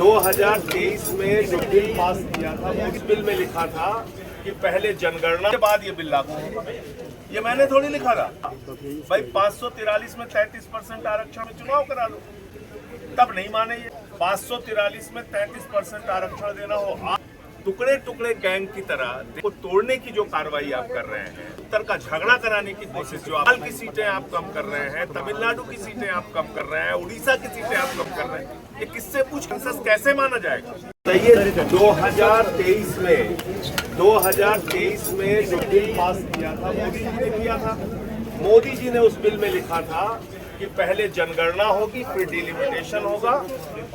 2023 में जो bill pass किया था उस बिल में लिखा था कि पहले जनगणना के बाद ये बिल लागू होगा। ये मैंने थोड़ी लिखा था भाई। 543 में 33% आरक्षण में चुनाव करा लो, तब नहीं माने ये। 543 में 33% आरक्षण देना हो, टुकड़े टुकड़े गैंग की तरह को तोड़ने की जो कार्रवाई आप कर रहे हैं, उत्तर का झगड़ा कराने की कोशिश, जो बंगाल की सीटें आप कम कर रहे हैं, तमिलनाडु की सीटें आप कम कर रहे हैं, उड़ीसा की सीटें आप कम कर रहे हैं, ये किससे पूछ सेंसस कैसे माना जाएगा? ये 2023 में जो बिल पास किया था मोदी जी ने किया था। मोदी जी ने उस बिल में लिखा था कि पहले जनगणना होगी, फिर डिलिमिटेशन होगा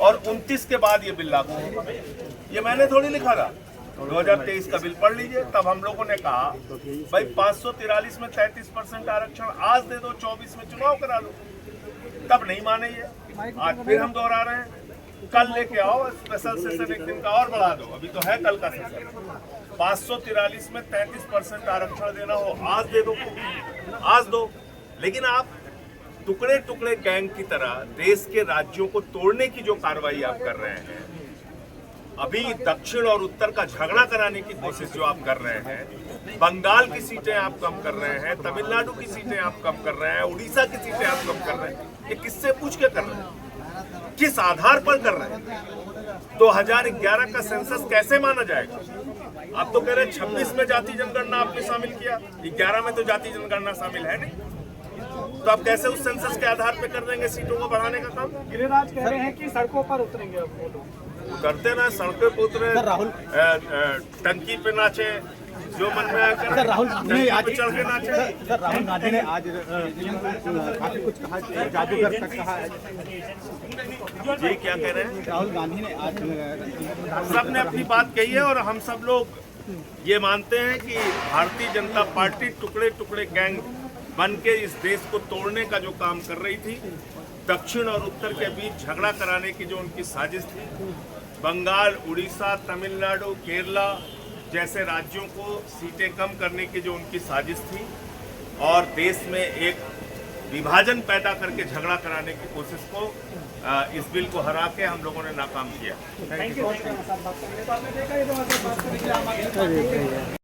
और 29 के बाद ये बिल लागू होगा। ये मैंने थोड़ी लिखा था। 2023 का बिल पढ़ लीजिए। तब हम लोगों ने कहा भाई 543 में 33% आरक्षण आज दे दो, 24 में चुनाव करा लो, तब नहीं माने ये। आज फिर हम दोहरा रहे हैं, कल लेके आओ स्पेशल सेशन, एक दिन का और बढ़ा दो, अभी तो है कल का सेशन। 543 में 33% आरक्षण देना हो, आज दे दो, आज दो। लेकिन आप टुकड़े टुकड़े गैंग की तरह देश के राज्यों को तोड़ने की जो कार्रवाई आप कर रहे हैं, अभी दक्षिण और उत्तर का झगड़ा कराने की कोशिश जो आप कर रहे हैं, बंगाल की सीटें आप कम कर रहे हैं, तमिलनाडु की सीटें आप कम कर रहे हैं, उड़ीसा की सीटें आप कम कर रहे हैं, ये किससे पूछ के कर रहे हैं? किस आधार पर कर रहे हैं? 2011 का सेंसस कैसे माना जाएगा? आप तो कह रहे हैं 26 में जाति जनगणना आपने शामिल किया, 11 में तो जाति जनगणना शामिल है नहीं, तो आप कैसे उस सेंसस के आधार पे कर देंगे सीटों को बढ़ाने का काम? गिरिराज कह रहे हैं कि सड़कों पर उतरेंगे अब वो लोग। करते ना, सड़कों पे उतरे, टंकी पे नाचे, जो मन में आकर सर राहुल ने आज चढ़ के नाचे। सर राहुल गांधी ने आज काफी कुछ कहा, जादूगर तक कहा है। जी क्या कह रहे हैं? राहुल गांधी ने आज सबने अपनी बात कही है और हम सब लोग ये मानते हैं कि भारतीय जनता पार्टी टुकड़े टुकड़े गैंग बन के इस देश को तोड़ने का जो काम कर रही थी, दक्षिण और उत्तर के बीच झगड़ा कराने की जो उनकी साजिश थी, बंगाल, उड़ीसा, तमिलनाडु, केरला जैसे राज्यों को सीटें कम करने की जो उनकी साजिश थी और देश में एक विभाजन पैदा करके झगड़ा कराने की कोशिश को इस बिल को हरा के हम लोगों ने नाकाम किया। Thank you.